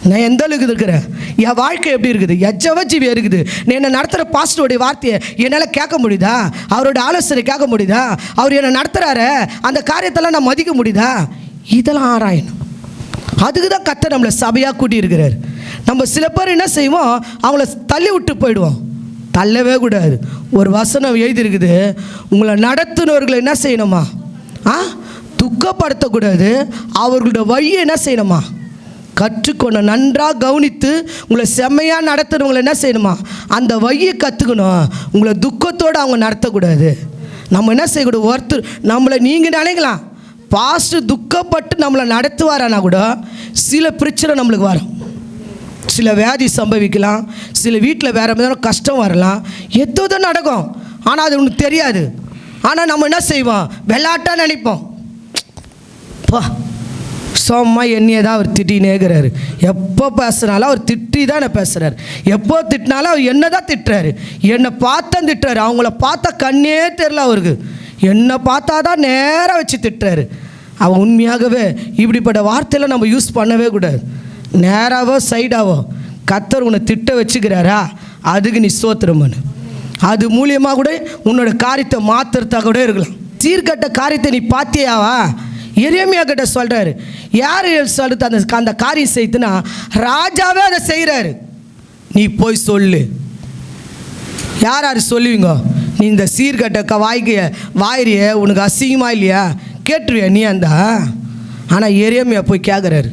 நான் எந்த அளவுக்கு இருக்கிறேன், என் வாழ்க்கை எப்படி இருக்குது, எஜ்ஜவஜீவி இருக்குது, நீ என்னை நடத்துகிற பாஸ்டருடைய வார்த்தையை என்னால் கேட்க முடியுதா, அவரோட ஆலோசனை கேட்க முடியுதா, அவர் என்னை நடத்துகிறாரு அந்த காரியத்தெல்லாம் நான் மதிக்க முடியுதா, இதெல்லாம் ஆராயணும். அதுக்கு தான் கர்த்தர் நம்மளை சபையாக கூட்டியிருக்கிறார். நம்ம சில பேர் என்ன செய்வோம், அவங்கள தள்ளி விட்டு போயிடுவோம். தள்ளவே கூடாது. ஒரு வசனம் எழுதியிருக்குது, உங்களை நடத்துனவர்களை என்ன செய்யணுமா, துக்கப்படுத்தக்கூடாது, அவர்களோட வழியை என்ன செய்யணுமா, கற்றுக்கொண்டு நன்றாக கவனித்து உங்களை செம்மையாக நடத்துகிறவங்களை என்ன செய்யணுமா, அந்த வழியை கற்றுக்கணும். உங்களை துக்கத்தோடு அவங்க நடத்தக்கூடாது. நம்ம என்ன செய்யக்கூடாது, ஒருத்தர் நம்மளை நீங்கள் நினைக்கலாம் பாஸ்டர் துக்கப்பட்டு நம்மளை நடத்துவாரானா கூட சில பிரச்சனை நம்மளுக்கு வரும், சில வியாதி சம்பவிக்கலாம், சில வீட்டில் வேறு விதமான கஷ்டம் வரலாம், எதோ தான் நடக்கும். ஆனால் அது உனக்கு தெரியாது. ஆனால் நம்ம என்ன செய்வோம், விளையாட்டாக நினைப்போம், பா சும்மா என்னையே தான் அவர் திட்டினேங்கிறாரு, எப்போ பேசுனாலும் அவர் திட்டி தான் என்ன பேசுகிறார், எப்போ திட்டினாலும் அவர் என்ன தான் திட்டுறாரு, என்னை பார்த்தா திட்டுறாரு, அவங்கள பார்த்தா கண்ணே தெரில அவருக்கு, என்னை பார்த்தா தான் நேராக வச்சு திட்டுறாரு. அவன் உண்மையாகவே இப்படிப்பட்ட வார்த்தையெல்லாம் நம்ம யூஸ் பண்ணவே கூடாது. நேராவோ சைடாவோ கர்த்தர் உன்னை திட்ட வச்சுக்கிறாரா, அதுக்கு நீ ஸ்தோத்திரம் பண்ணு. அது மூலியமாக கூட உன்னோட காரியத்தை மாற்றுறதாக கூட இருக்கலாம். சீர்கட்ட காரியத்தை நீ பார்த்தியாவா, எரேமியா கிட்ட சொல்கிறாரு. யார் சொல்கிறது அந்த காரியம் செய்துன்னா, ராஜாவே அதை செய்கிறாரு. நீ போய் சொல்லு. யார் யார் சொல்லுவீங்க, நீ இந்த சீர்கட்ட வாயிறிய உனக்கு அசிங்கமாக இல்லையா, கேட்டுருவியா நீ அந்த. ஆனால் எரேமியா போய் கேட்குறாரு.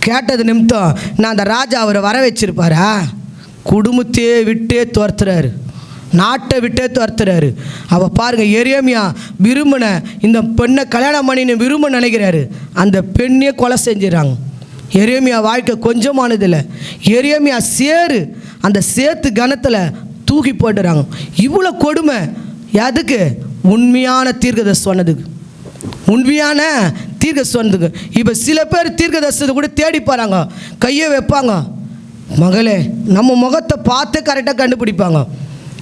கேட்டது நிமித்தம் நான் அந்த ராஜா அவரை வர வச்சிருப்பாரா, குடும்பத்தையே விட்டே துரத்துறாரு, நாட்டை விட்டே துரத்துறாரு. அவள் பாருங்கள், எரேமியா விரும்பின இந்த பெண்ணை கல்யாணம் பண்ணின்னு விரும்ப நினைக்கிறாரு, அந்த பெண்ணையே கொலை செஞ்சிடறாங்க. எரேமியா வாழ்க்கை கொஞ்சமானதில்லை. எரேமியா அந்த சேத்து கணத்தில் தூக்கி போட்டுறாங்க. இவ்வளோ கொடுமை எதுக்கு, உண்மையான தீர்க்கதரிசி சொன்னதுக்கு, உண்மையான தீர்க்க சொன்னதுக்கு. இப்போ சில பேர் தீர்க்கதரிசனத்தை கூட தேடி போகிறாங்க, கையை வைப்பாங்க, மகளே நம்ம முகத்தை பார்த்து கரெக்டாக கண்டுபிடிப்பாங்க.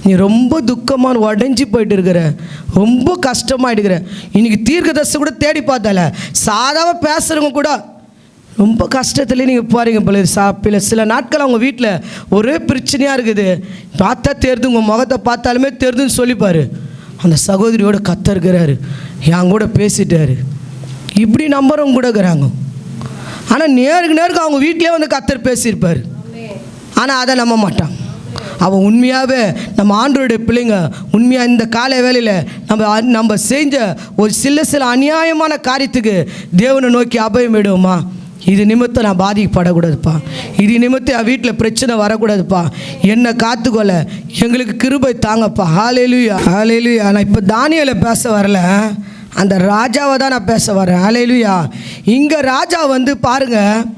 நீ ரொம்ப துக்கமாக உடஞ்சி போயிட்டு இருக்கிற, ரொம்ப கஷ்டமாக இருக்கிற, இன்றைக்கி தீர்க்கதரிசி கூட தேடி பார்த்தால, சாதாவாக பேசுகிறவங்க கூட ரொம்ப கஷ்டத்துலேயே நீங்கள் போகிறீங்க போல. சில நாட்கள் அவங்க வீட்டில் ஒரே பிரச்சனையாக இருக்குது, பார்த்தா தெரிது, உங்கள் முகத்தை பார்த்தாலுமே தெரிதுன்னு சொல்லிப்பார். அந்த சகோதரியோட கர்த்தர் இருக்கிறாரு, என் கூட பேசிட்டாரு, இப்படி நம்புறவங்க கூட இருக்கிறாங்க. ஆனால் நேருக்கு அவங்க வீட்டிலே வந்து கர்த்தர் பேசியிருப்பார். ஆனால் அதை நம்ப மாட்டான். அவன் உண்மையாகவே நம்ம ஆண்டவருடைய பிள்ளைங்க உண்மையாக இந்த காலை வேளையில் நம்ம செஞ்ச ஒரு சில அநியாயமான காரியத்துக்கு தேவனை நோக்கி அபயம் விடுவோமா, இது நிமித்தம் நான் பாதிக்கப்படக்கூடாதுப்பா, இது நிமித்தம் என் வீட்டில் பிரச்சனை வரக்கூடாதுப்பா, என்னை காத்துக்கொள்ள எங்களுக்கு கிருபை தாங்கப்பா. ஹல்லேலூயா ஹல்லேலூயா. நான் இப்போ தானியேலை பேச வரல, அந்த ராஜாவை தான் நான் பேச வரேன். ஹல்லேலூயா. இங்கே ராஜா வந்து பாருங்கள்,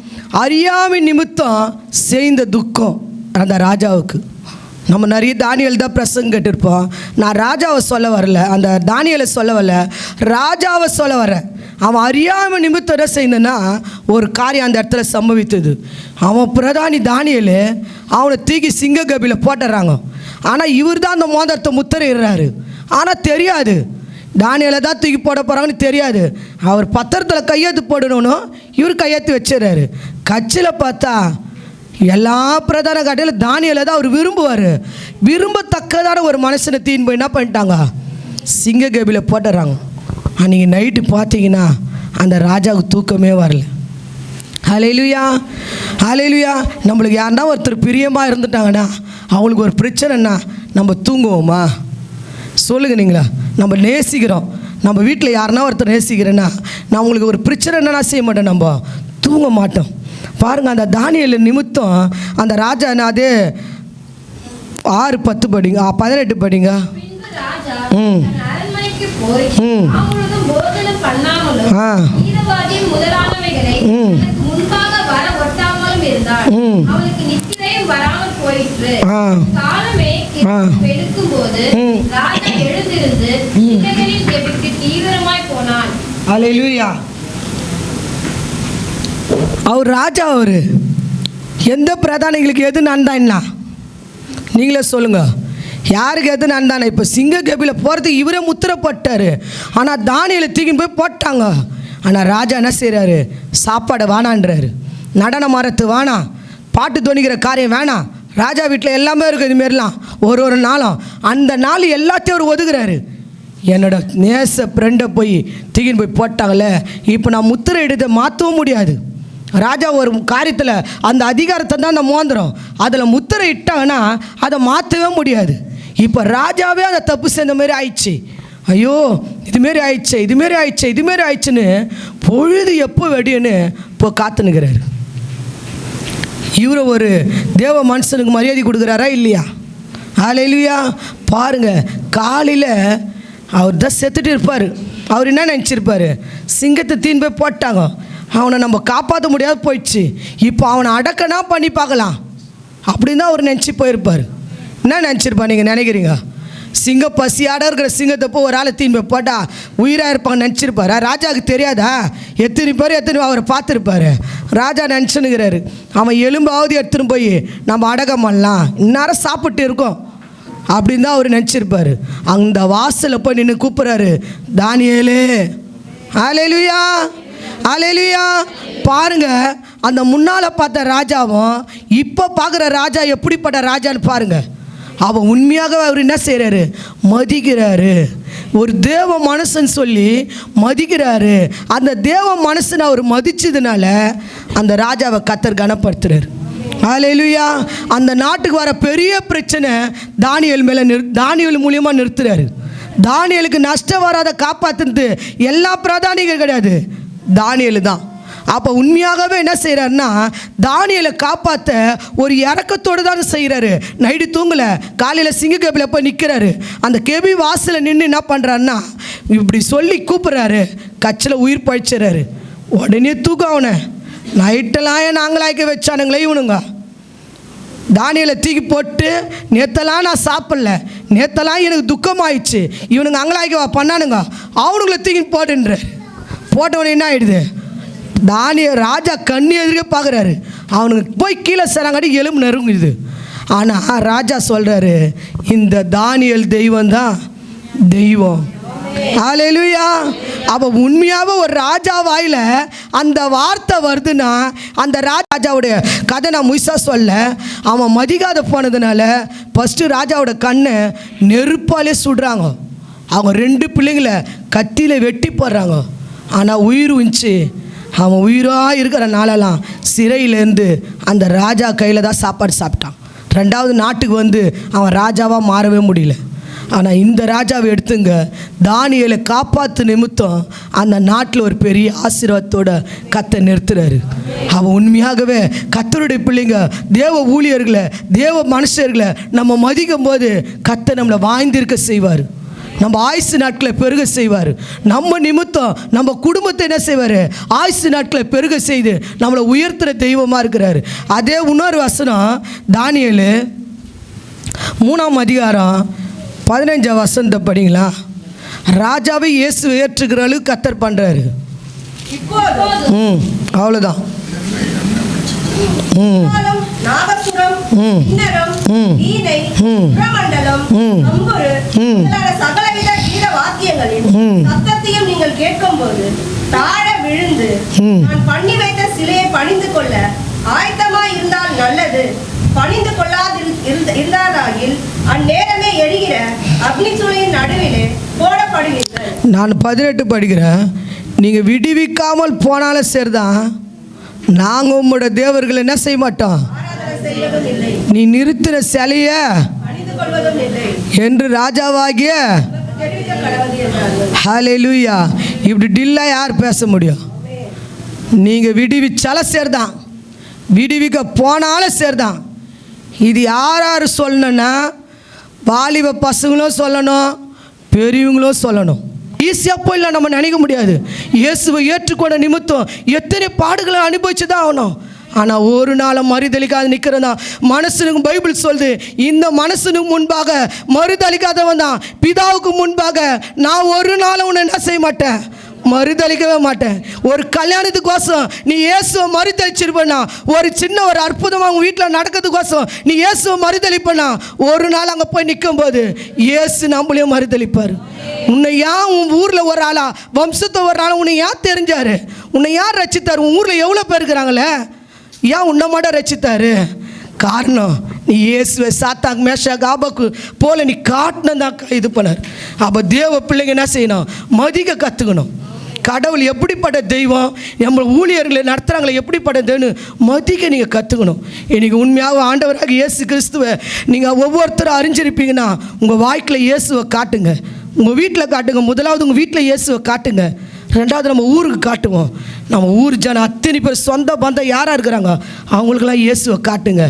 அறியாமை நிமித்தம் செய்த துக்கம் அந்த ராஜாவுக்கு. நம்ம நிறைய தானியேல் தான் பிரசங்கம் கேட்டிருப்போம். நான் ராஜாவை சொல்ல வரல, அந்த தானியேலை சொல்ல வரல, ராஜாவை சொல்ல வரேன். அவன் அறியாமல் நிமித்தம் என்ன செய்யணுன்னா ஒரு காரியம் அந்த இடத்துல சம்பவித்தது. அவன் பிரதானி தானியேல் அவனை தூக்கி சிங்க கபியில் போட்டுறாங்க. ஆனால் இவர் தான் அந்த மோதிரத்தை முத்திரையிடுறாரு. ஆனால் தெரியாது தானியேலை தான் தூக்கி போட போகிறாங்கன்னு தெரியாது. அவர் பத்திரத்தில் கையெழுத்து போடணும்னு இவர் கையெழுத்து வச்சிடறாரு. கட்சியில் பார்த்தா எல்லா பிரதான கட்டையில் தானியேலை தான் அவர் விரும்புவார். விரும்பத்தக்கதான ஒரு மனுஷனை தீன் போய் என்ன பண்ணிட்டாங்க, சிங்க கபியில் போட்டுறாங்க. அன்றைக்கி நைட்டு பார்த்தீங்கன்னா அந்த ராஜாவுக்கு தூக்கமே வரல. ஹல்லேலூயா ஹல்லேலூயா. நம்மளுக்கு யாருன்னா ஒருத்தர் பிரியமாக இருந்துட்டாங்கன்னா, அவங்களுக்கு ஒரு பிரச்சனைன்னா நம்ம தூங்குவோமா சொல்லுங்கள் நீங்களா? நம்ம நேசிக்கிறோம், நம்ம வீட்டில் யாருன்னா ஒருத்தர் நேசிக்கிறேன்னா, நான் உங்களுக்கு ஒரு பிரச்சனைன்னா செய்ய மாட்டோம், நம்ம தூங்க மாட்டோம். பாருங்கள், அந்த தானியேல் நிமித்தம் அந்த ராஜா என்ன, அது 6:10 படிங்க, 18 படிங்க. அவர் ராஜா, அவர் எந்த பிரதானிகளுக்கு எது நன்றான்னா நீங்களே சொல்லுங்க, யாருக்கு எது நன்றானே? இப்போ சிங்க கபியில் போகிறதுக்கு இவரே முத்திரப்பட்டார். ஆனால் தானியேலை தூக்கின்னு போய் போட்டாங்க. ஆனால் ராஜா என்ன செய்கிறாரு, சாப்பாடை வானான்றாரு, நடன மரத்து வானா, பாட்டு துணிக்கிற காரியம் வேணாம். ராஜா வீட்டில் எல்லாமே இருக்குது. இதுமாரிலாம் ஒரு நாளும் அந்த நாள் எல்லாத்தையும் அவர் ஒதுக்குறாரு. என்னோட நேச ஃப்ரெண்டை போய் தூக்கின்னு போய் போட்டாங்களே, இப்போ நான் முத்திரை எடுத்து மாற்றவும் முடியாது. ராஜா ஒரு காரியத்தில் அந்த அதிகாரத்தை தான் அந்த மோந்திரம், அதில் முத்திரை இட்டாங்கன்னா அதை மாற்றவே முடியாது. இப்போ ராஜாவே அந்த தப்பு செஞ்ச மாதிரி ஆயிடுச்சு. ஐயோ இதுமாரி ஆயிடுச்சு, இதுமாரி ஆயிடுச்சு, இதுமாரி ஆயிடுச்சுன்னு பொழுது எப்போ வெடின்னு இப்போ காத்துனுக்கிறாரு. இவரை ஒரு தேவ மனுஷனுக்கு மரியாதை கொடுக்குறாரா இல்லையா? ஹல்லேலூயா. பாருங்கள், காலையில் அவர் தான் செத்துட்டு இருப்பார். அவர் என்ன நினச்சிருப்பார்? சிங்கத்தை தீன் போய் போட்டாங்க, அவனை நம்ம காப்பாற்ற முடியாது போயிடுச்சு, இப்போ அவனை அடக்கனா பண்ணி பார்க்கலாம் அப்படின்னு தான் அவர் நினச்சி போயிருப்பார். என்ன நினச்சிருப்பா நீங்கள் நினைக்கிறீங்க? சிங்கம் பசியாட இருக்கிற சிங்கத்தை போய் ஒரு ஆளை தீன் போய் போட்டால் உயிராக இருப்பாங்க நினச்சிருப்பார். ராஜாவுக்கு தெரியாதா? எத்தனை பேர் அவரை பார்த்துருப்பார். ராஜா நினச்சுன்னுக்கிறாரு, அவன் எலும்பாவது எடுத்துன்னு போய் நம்ம அடக்கம் பண்ணலாம், இந்நேரம் சாப்பிட்டு இருக்கோம் அப்படின்னு தான் அவர் நினச்சிருப்பார். அந்த வாசலில் போய் நின்று கூப்பிட்றாரு, தானியேலே. ஹல்லேலூயா, ஹல்லேலூயா. பாருங்க, அந்த முன்னால் பார்த்த ராஜாவும் இப்போ பார்க்குற ராஜா எப்படிப்பட்ட ராஜான்னு பாருங்க. அவன் உண்மையாகவே அவர் என்ன செய்கிறாரு? மதிக்கிறாரு. ஒரு தேவ மனுஷன் சொல்லி மதிக்கிறாரு. அந்த தேவ மனுஷனை அவர் மதிச்சதுனால அந்த ராஜாவை கர்த்தர் கனப்படுத்துறாரு. ஹல்லேலூயா. அந்த நாட்டுக்கு வர பெரிய பிரச்சனை தானியேல் மேலே தானியேல் மூலியமாக நிறுத்துறாரு. தானியேலுக்கு நஷ்டம் வராத காப்பாற்றுறது எல்லா பிரதானிகள் கிடையாது, தானியேல் தான். அப்போ உண்மையாகவே என்ன செய்கிறாருன்னா, தானியேலை காப்பாற்ற ஒரு இறக்கத்தோடு தான் செய்கிறாரு. நைட்டு தூங்கலை, காலையில் சிங்க கேபில் போய் நிற்கிறாரு. அந்த கேபி வாசலில் நின்று என்ன பண்ணுறாருன்னா, இப்படி சொல்லி கூப்பிட்றாரு, கச்சில் உயிர் பழிச்சிடறாரு. உடனே தூக்கம் அவனை. நைட்டெல்லாம் ஏன் நாங்களாய்க்க வச்சானுங்களே இவனுங்க. தானியேலை தூக்கி போட்டு, நேற்றெல்லாம் நான் சாப்பிடல, நேற்றெல்லாம் எனக்கு துக்கமாயிடுச்சு, இவனுங்க அங்கலாய்க்கவா பண்ணானுங்க, அவனுங்களை தூக்கி போட்டுன்றார். போட்டவனே என்ன ஆகிடுது? தானியேல் ராஜா கண்ணி எதிர்க்க பார்க்குறாரு. அவனுக்கு போய் கீழே சேராங்காட்டி எலும்பு நெருங்குது. ஆனால் ராஜா சொல்கிறாரு, இந்த தானியேல் தெய்வம் தான் தெய்வம். ஹல்லேலூயா. அப்போ உண்மையாகவே ஒரு ராஜா வாயில் அந்த வார்த்தை வருதுன்னா, அந்த ராஜாவுடைய கதை நான் முழுசாக சொல்ல, அவன் மதிக்காத போனதுனால ஃபஸ்ட்டு ராஜாவோட கண்ணை நெருப்பாலே சுடுறாங்க. அவங்க 2 பிள்ளைங்களை கத்தியில் வெட்டி போடுறாங்க. ஆனால் உயிர் உஞ்சி அவன் உயிராக இருக்கிற நாளெல்லாம் சிறையிலேருந்து அந்த ராஜா கையில் தான் சாப்பாடு சாப்பிட்டான். 2வது நாட்டுக்கு வந்து அவன் ராஜாவாக மாறவே முடியல. ஆனால் இந்த ராஜாவை எடுத்துங்க, தானியேலை காப்பாற்று நிமித்தம் அந்த நாட்டில் ஒரு பெரிய ஆசீர்வாதத்தோட கர்த்தர் நிறுத்துறாரு. அவன் உண்மையாகவே கர்த்தருடைய பிள்ளைங்க, தேவ ஊழியர்களை, தேவ மனுஷர்களை நம்ம மதிக்கும் போது கர்த்தர் நம்மளை வாழ்ந்திருக்க செய்வார். நம்ம ஆயுசு நாட்களை பெருக செய்வார். நம்ம நிமித்தம் நம்ம குடும்பத்தை என்ன செய்வார்? ஆயுசு நாட்களை பெருக செய்து நம்மளை உயர்த்துகிற தெய்வமாக இருக்கிறாரு. அதே இன்னொரு வசனம், தானியேல் 3ஆம் அதிகாரம் 15ஆம் வசனத்தை படிங்களா. ராஜாவை இயேசு ஏற்றுக்கிற அளவுக்கு கர்த்தர் பண்ணுறாரு. அவ்வளோதான். நீங்கள் கேட்கும்போது தாழ விழுந்து நான் பண்ணி வைத்த சிலையை பணிந்து கொள்ள ஆயத்தமாய் இருந்தால் நல்லது, பணிந்து கொள்ளாது இருந்தாராகில் அந்நேரமே எரிகிற அக்னி சூளையின் நடுவிலே போடப்படுவீர்கள். நான் 18 படிக்கிறேன். நீங்கள் விடுவிக்காமல் போனாலும் சரிதான், நாங்கள் உங்களோட தேவர்கள் என்ன செய்ய மாட்டோம், நீ நிறுத்தின சிலைய என்று ராஜாவாகிய. ஹல்லேலூயா. இப்படி டில்லா யார் பேச முடியும்? நீங்கள் விடுவிச்சாலும் சரிதான், விடுவிக்க போனாலும் சரிதான். இது யார் யார் சொல்லணும்னா, வாலிப பசங்களும் சொல்லணும், பெரியவங்களும் சொல்லணும். ஈஸியாக போயிடலாம் நம்ம நினைக்க முடியாது. இயேசுவை ஏற்றுக்கொண்ட நிமித்தம் எத்தனை பாடுகளை அனுபவிச்சு தான் ஆகணும். ஆனால் ஒரு நாளும் மறுதளிக்காது நிற்கிறதா மனுஷனுக்கு பைபிள் சொல்லுது. இந்த மனுஷனுக்கு முன்பாக மறுதளிக்காதவன் தான் பிதாவுக்கு முன்பாக நான் ஒரு நாளும் உன்னை என்ன செய்ய மாட்டேன், மறுதளிக்கவே மாட்டேன். ஒரு கல்யாணத்துக்கோசம் நீ இயேசுவை மறுதளிச்சிருப்பா, ஒரு சின்ன ஒரு அற்புதமாக உங்கள் வீட்டில் நடக்கிறதுக்கோசம் நீ இயேசுவை மறுதளிப்பா, ஒரு நாள் அங்கே போய் நிற்கும் போது இயேசு நம்மளையும் மறுதளிப்பார். உன்னை ஏன் உன் ஊரில் ஒரு ஆளா, வம்சத்தை ஒரு ஆளா உன்னை ஏன் தெரிஞ்சார், உன்னை யார் ரசித்தார், உன் ஊரில் எவ்வளோ பேர் இருக்கிறாங்களே, ஏன் உன்னை மட்டும் ரசித்தார்? காரணம் நீ இயேசுவை சாத்தாக் மேஷாக் ஆபக்கு போல நீ காட்டினதான் இது பண்ணார். அப்போ தேவ பிள்ளைங்க என்ன செய்யணும்? மதிக்க கற்றுக்கணும். கடவுள் எப்படிப்பட்ட தெய்வம், நம்ம ஊழியர்களை நடத்துகிறாங்களே எப்படிப்பட்ட தெய்வம்னு மதிக்க நீங்கள் கற்றுக்கணும். இன்றைக்கி உண்மையாக ஆண்டவராக இயேசு கிறிஸ்துவை நீங்கள் ஒவ்வொருத்தரும் அறிஞ்சிருப்பீங்கன்னா உங்கள் வாழ்க்கையில் இயேசுவை காட்டுங்க. உங்கள் வீட்டில் காட்டுங்க. முதலாவது உங்கள் வீட்டில் இயேசுவை காட்டுங்க. ரெண்டாவது நம்ம ஊருக்கு காட்டுவோம். நம்ம ஊர் ஜனம் அத்தனை பேர் சொந்த பந்தம் யாராக இருக்கிறாங்க அவங்களுக்கெல்லாம் இயேசுவை காட்டுங்க.